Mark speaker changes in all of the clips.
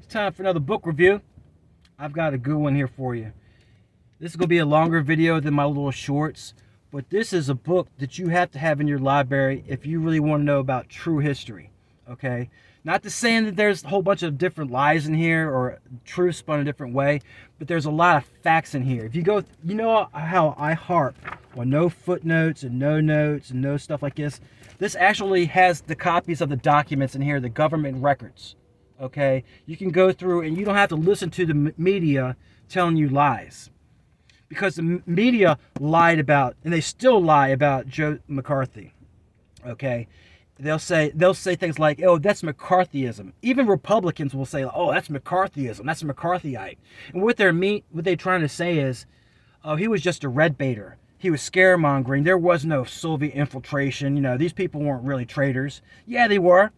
Speaker 1: It's time for another book review. I've got a good one here for you. This is going to be a longer video than my little shorts, but this is a book that you have to have in your library if you really want to know about true history, okay? Not to say that there's a whole bunch of different lies in here or truth spun a different way, but there's a lot of facts in here. If you go, you know how I harp on no footnotes and no notes and no stuff like this. This actually has the copies of the documents in here, the government records, okay? You can go through and you don't have to listen to the media telling you lies. Because the media lied about, and they still lie about Joe McCarthy, okay? They'll say things like, oh, that's McCarthyism. Even Republicans will say, oh, that's McCarthyism. That's McCarthyite. And what they're trying to say is, oh, he was just a red baiter. He was scaremongering. There was no Soviet infiltration. You know, these people weren't really traitors. Yeah, they were.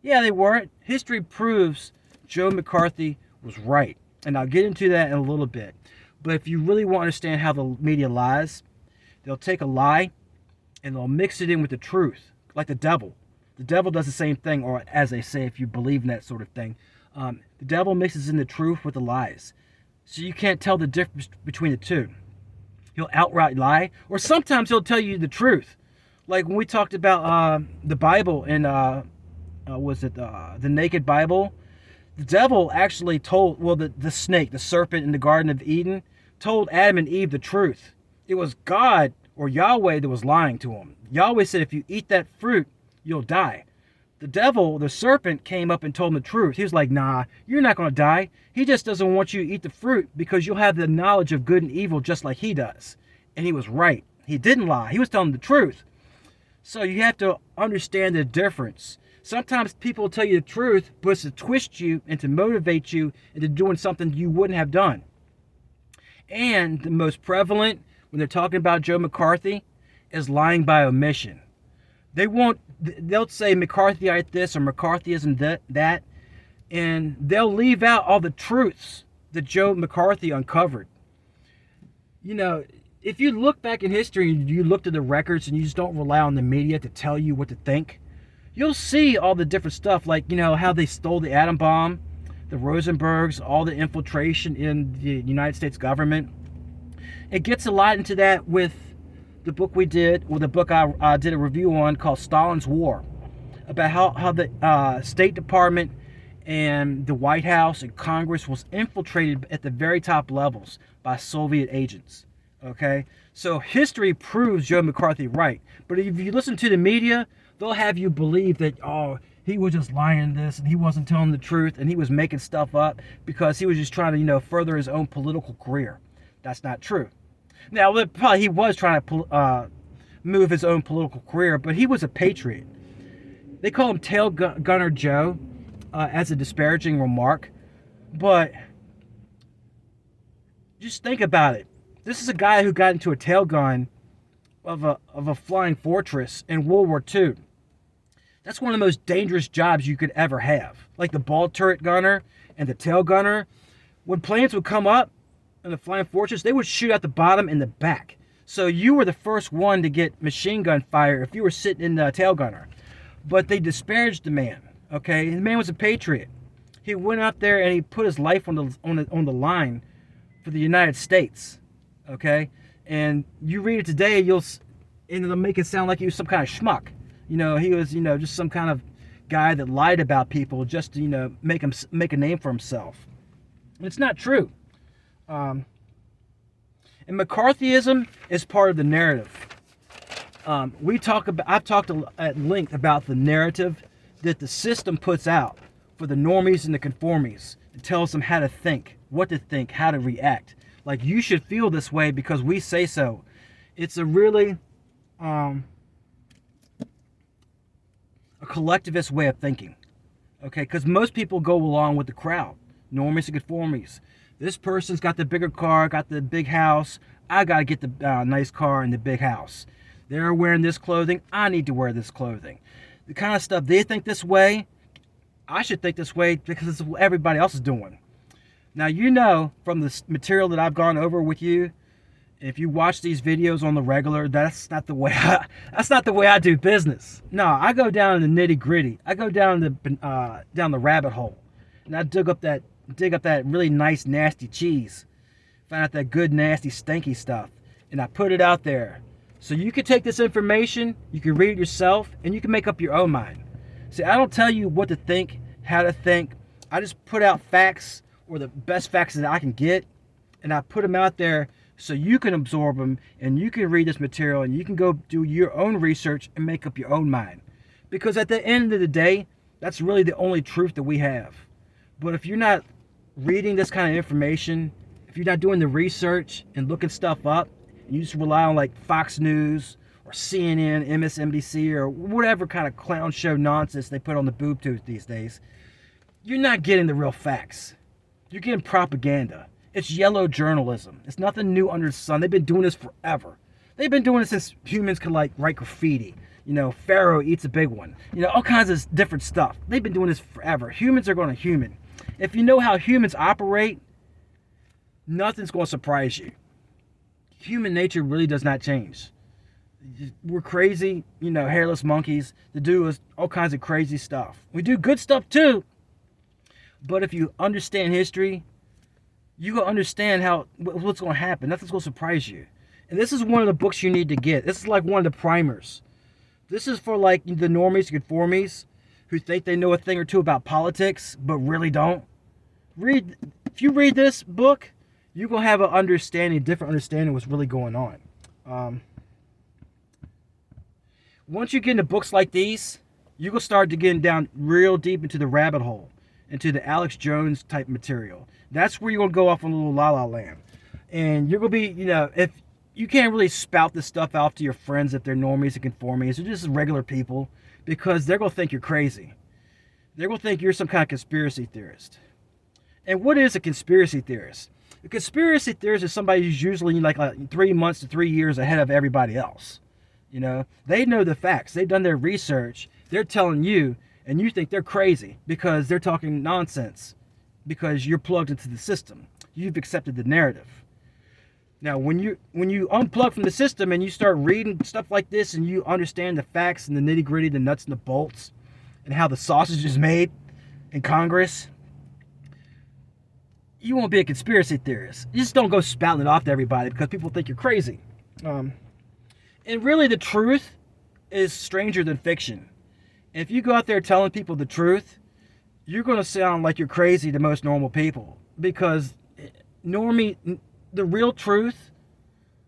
Speaker 1: Yeah, they were. History proves Joe McCarthy was right. And I'll get into that in a little bit. But if you really want to understand how the media lies, they'll take a lie and they'll mix it in with the truth, like the devil. The devil does the same thing, or as they say, if you believe in that sort of thing. The devil mixes in the truth with the lies. So you can't tell the difference between the two. He'll outright lie, or sometimes he'll tell you the truth. Like when we talked about the Bible and, the naked Bible? The devil actually told, well, the snake, the serpent in the Garden of Eden, told Adam and Eve the truth. It was God or Yahweh that was lying to them. Yahweh said, if you eat that fruit, you'll die. The devil, the serpent, came up and told him the truth. He was like, nah, you're not going to die. He just doesn't want you to eat the fruit because you'll have the knowledge of good and evil just like he does. And he was right. He didn't lie. He was telling the truth. So you have to understand the difference. Sometimes people will tell you the truth, but it's to twist you and to motivate you into doing something you wouldn't have done. And the most prevalent, when they're talking about Joe McCarthy, is lying by omission. They'll say McCarthyite this or McCarthyism that, and they'll leave out all the truths that Joe McCarthy uncovered. You know, if you look back in history and you look at the records and you just don't rely on the media to tell you what to think, you'll see all the different stuff, like, you know, how they stole the atom bomb, the Rosenbergs, all the infiltration in the United States government. It gets a lot into that with the book we did, or the book I did a review on called Stalin's War, about how the State Department and the White House and Congress was infiltrated at the very top levels by Soviet agents. Okay? So history proves Joe McCarthy right. But if you listen to the media, they'll have you believe that, oh, he was just lying this and he wasn't telling the truth and he was making stuff up because he was just trying to, you know, further his own political career. That's not true. Now, probably he was trying to move his own political career, but he was a patriot. They call him Tail Gunner Joe as a disparaging remark, but just think about it. This is a guy who got into a tail gun of a flying fortress in World War II. That's one of the most dangerous jobs you could ever have. Like the ball turret gunner and the tail gunner. When planes would come up in the flying fortress, they would shoot at the bottom and the back. So you were the first one to get machine gun fire if you were sitting in the tail gunner. But they disparaged the man, okay? The man was a patriot. He went out there and he put his life on the line for the United States, okay? And you read it today, it'll make it sound like he was some kind of schmuck. You know, he was, you know, just some kind of guy that lied about people just to, you know, make a name for himself. And it's not true. And McCarthyism is part of the narrative. I've talked at length about the narrative that the system puts out for the normies and the conformies. It tells them how to think, what to think, how to react. Like, you should feel this way because we say so. It's a really a collectivist way of thinking, okay? Because most people go along with the crowd, normies and conformies. This person's got the bigger car, got the big house. I got to get the nice car and the big house. They're wearing this clothing. I need to wear this clothing. The kind of stuff they think this way, I should think this way because it's what everybody else is doing. Now, you know, from the material that I've gone over with you, if you watch these videos on the regular, that's not the way I do business. No, I go down in the nitty gritty. I go down the rabbit hole, and I dug up that dig up that really nice, nasty cheese. Find out that good, nasty, stinky stuff. And I put it out there. So you can take this information, you can read it yourself, and you can make up your own mind. See, I don't tell you what to think, how to think. I just put out facts, or the best facts that I can get, and I put them out there so you can absorb them, and you can read this material, and you can go do your own research and make up your own mind. Because at the end of the day, that's really the only truth that we have. But if you're not reading this kind of information, if you're not doing the research and looking stuff up, and you just rely on like Fox News or CNN, MSNBC, or whatever kind of clown show nonsense they put on the boob tube these days, you're not getting the real facts. You're getting propaganda. It's yellow journalism. It's nothing new under the sun. They've been doing this forever. They've been doing it since humans could like write graffiti. You know, Pharaoh eats a big one. You know, all kinds of different stuff. They've been doing this forever. Humans are going to human. If you know how humans operate, nothing's going to surprise you. Human nature really does not change. We're crazy, you know, hairless monkeys that do all kinds of crazy stuff. We do good stuff too. But if you understand history, you will understand what's going to happen. Nothing's going to surprise you. And this is one of the books you need to get. This is like one of the primers. This is for like the normies, conformies, who think they know a thing or two about politics, but really don't. If you read this book, you're going to have a different understanding of what's really going on. Once you get into books like these, you're going to start to get down real deep into the rabbit hole, into the Alex Jones type material. That's where you're going to go off on a little la-la land. And you're going to be, you know, if you can't really spout this stuff out to your friends if they're normies and conformies or just regular people, because they're going to think you're crazy. They're going to think you're some kind of conspiracy theorist. And what is a conspiracy theorist? A conspiracy theorist is somebody who's usually like 3 months to 3 years ahead of everybody else. You know, they know the facts. They've done their research. They're telling you, and you think they're crazy because they're talking nonsense because you're plugged into the system. You've accepted the narrative. Now, when you unplug from the system and you start reading stuff like this and you understand the facts and the nitty-gritty, the nuts and the bolts, and how the sausage is made in Congress, you won't be a conspiracy theorist. You just don't go spouting it off to everybody because people think you're crazy. And really, the truth is stranger than fiction. And if you go out there telling people the truth, you're going to sound like you're crazy to most normal people. Because the real truth,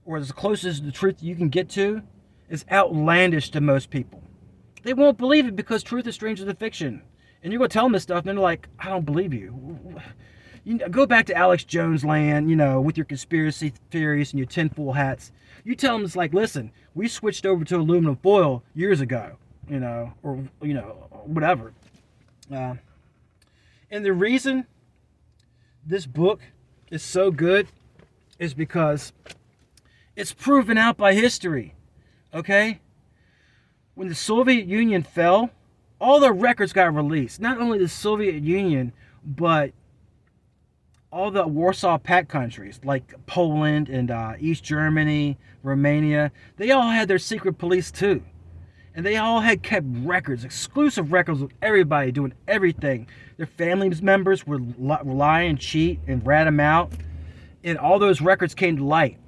Speaker 1: or as close as the truth you can get to, is outlandish to most people. They won't believe it because truth is stranger than fiction. And you're going to tell them this stuff, and they're like, I don't believe you. You go back to Alex Jones land, you know, with your conspiracy theories and your tinfoil hats. You tell them it's like, listen, we switched over to aluminum foil years ago, you know, or, you know, whatever. And the reason this book is so good is because it's proven out by history, okay? When the Soviet Union fell, all the records got released. Not only the Soviet Union, but all the Warsaw Pact countries, like Poland and East Germany, Romania, they all had their secret police too. And they all had kept records, exclusive records of everybody doing everything. Their family members would lie and cheat and rat them out. And all those records came to light.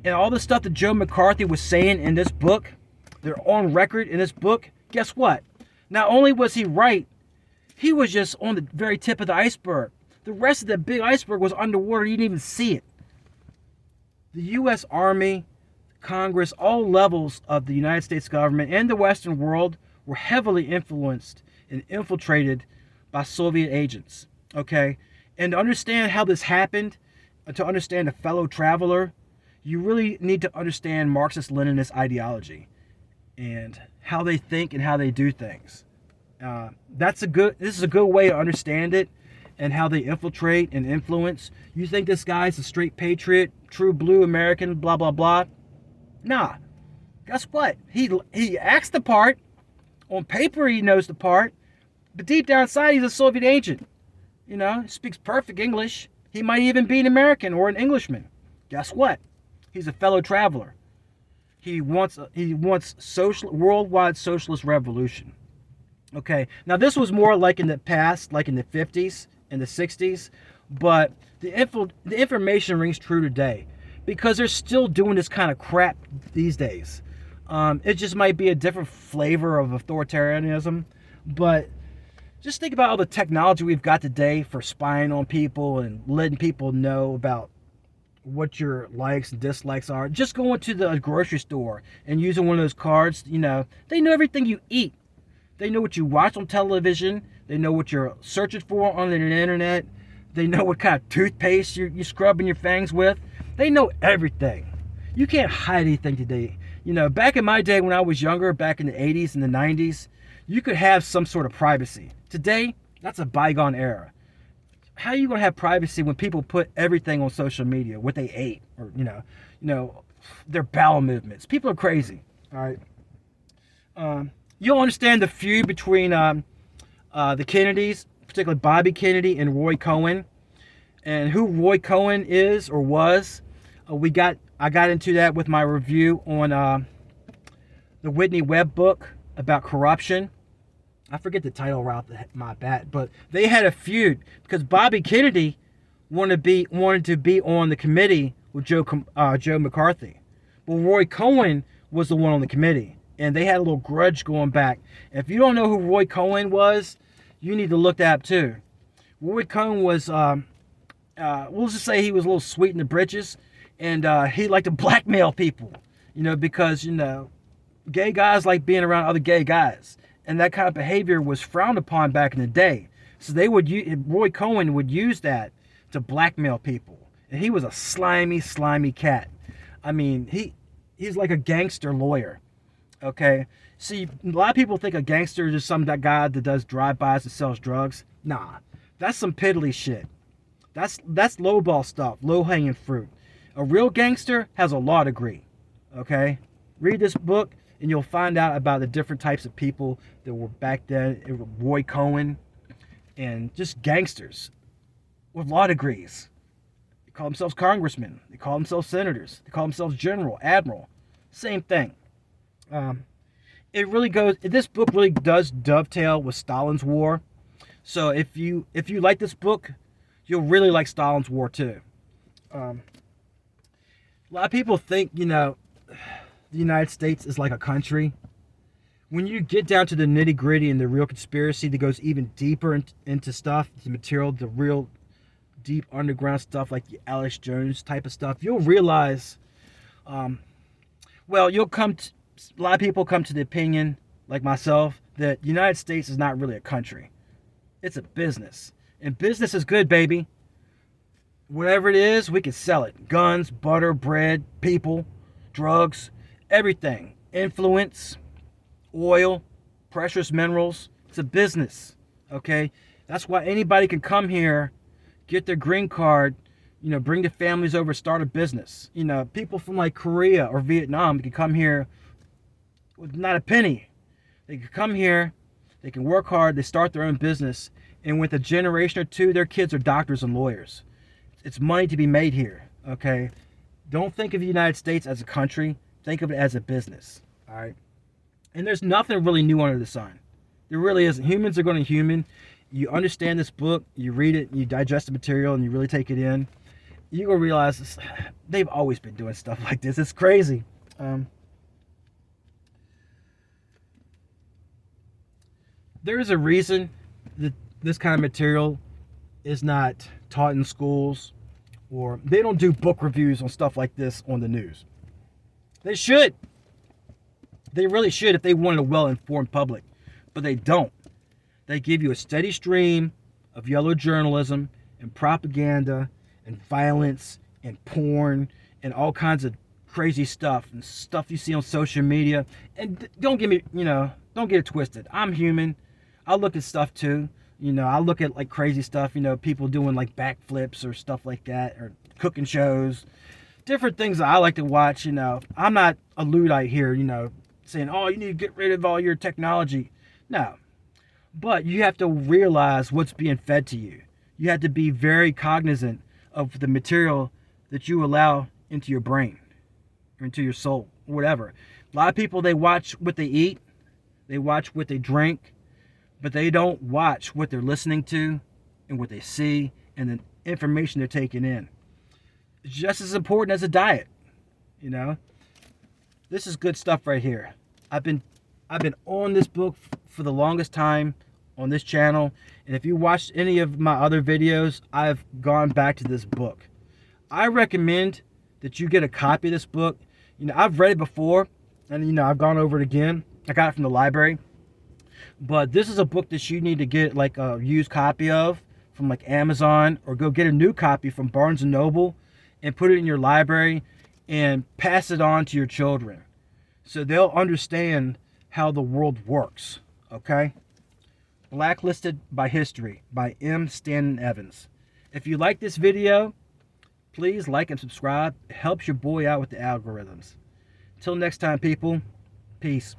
Speaker 1: And all the stuff that Joe McCarthy was saying in this book, they're on record in this book, guess what? Not only was he right, he was just on the very tip of the iceberg. The rest of the big iceberg was underwater. You didn't even see it. The U.S. Army, Congress, all levels of the United States government and the Western world were heavily influenced and infiltrated by Soviet agents. Okay? And to understand how this happened, to understand a fellow traveler, you really need to understand Marxist-Leninist ideology and how they think and how they do things. This is a good way to understand it and how they infiltrate and influence. You think this guy's a straight patriot, true blue American, blah, blah, blah. Nah. Guess what? He acts the part. On paper, he knows the part. But deep down inside, he's a Soviet agent. You know, he speaks perfect English. He might even be an American or an Englishman. Guess what? He's a fellow traveler. He wants worldwide socialist revolution. Okay. Now, this was more like in the past, like in the 50s in the 60s, but the information rings true today because they're still doing this kind of crap these days. It just might be a different flavor of authoritarianism, but just think about all the technology we've got today for spying on people and letting people know about what your likes and dislikes are. Just going to the grocery store and using one of those cards, they know everything you eat. They know what you watch on television. They know what you're searching for on the internet. They know what kind of toothpaste you're scrubbing your fangs with. They know everything. You can't hide anything today. Back in my day when I was younger, back in the 80s and the 90s, you could have some sort of privacy. Today, that's a bygone era. How are you going to have privacy when people put everything on social media, what they ate, or, their bowel movements? People are crazy, all right? You'll understand the feud between the Kennedys, particularly Bobby Kennedy and Roy Cohn, and who Roy Cohn is or was. I got into that with my review on the Whitney Webb book about corruption. I forget the title right off my bat, but they had a feud because Bobby Kennedy wanted to be on the committee with Joe McCarthy. Well, Roy Cohn was the one on the committee, and they had a little grudge going back. If you don't know who Roy Cohn was, you need to look that up too. Roy Cohn was, we'll just say he was a little sweet in the britches, and he liked to blackmail people, because gay guys like being around other gay guys. And that kind of behavior was frowned upon back in the day. So Roy Cohn would use that to blackmail people. And he was a slimy cat. I mean, he's like a gangster lawyer. Okay? See, a lot of people think a gangster is just some guy that does drive-bys and sells drugs. Nah, that's some piddly shit. That's lowball stuff, low-hanging fruit. A real gangster has a law degree. Okay? Read this book, and you'll find out about the different types of people that were back then. Roy Cohn and just gangsters with law degrees. They call themselves congressmen. They call themselves senators. They call themselves general, admiral. Same thing. This book really does dovetail with Stalin's war. So if you like this book, you'll really like Stalin's war too. A lot of people think, the United States is like a country. When you get down to the nitty gritty and the real conspiracy that goes even deeper into stuff, the material, the real deep underground stuff like the Alex Jones type of stuff, you'll realize, a lot of people come to the opinion, like myself, that the United States is not really a country. It's a business. And business is good, baby. Whatever it is, we can sell it. Guns, butter, bread, people, drugs, everything. Influence, oil, precious minerals. It's a business, okay? That's why anybody can come here, get their green card, bring their families over, start a business. People from like Korea or Vietnam can come here with not a penny. They can come here, they can work hard, they start their own business, and with a generation or two, their kids are doctors and lawyers. It's money to be made here, okay? Don't think of the United States as a country. Think of it as a business, all right? And there's nothing really new under the sun. There really isn't. Humans are going to human. You understand this book, you read it, you digest the material, and you really take it in. You're going to realize they've always been doing stuff like this. It's crazy. There is a reason that this kind of material is not taught in schools, or they don't do book reviews on stuff like this on the news. They should. They really should if they wanted a well-informed public, but they don't. They give you a steady stream of yellow journalism and propaganda and violence and porn and all kinds of crazy stuff and stuff you see on social media. And don't get it twisted. I'm human. I look at stuff too. I look at like crazy stuff, people doing like backflips or stuff like that, or cooking shows, different things that I like to watch. I'm not a Luddite here, saying, oh, you need to get rid of all your technology. No. But you have to realize what's being fed to you. You have to be very cognizant of the material that you allow into your brain or into your soul, whatever. A lot of people, they watch what they eat, they watch what they drink, but they don't watch what they're listening to and what they see and the information they're taking in. It's just as important as a diet, you know. This is good stuff right here. I've been on this book for the longest time on this channel, and if you watched any of my other videos, I've gone back to this book. I recommend that you get a copy of this book. You know, I've read it before, and you know, I've gone over it again. I got it from the library, but this is a book that you need to get like a used copy of from like Amazon, or go get a new copy from Barnes & Noble and put it in your library and pass it on to your children so they'll understand how the world works, okay? Blacklisted by History by M. Stanton Evans. If you like this video, please like and subscribe. It helps your boy out with the algorithms. Until next time, people, peace.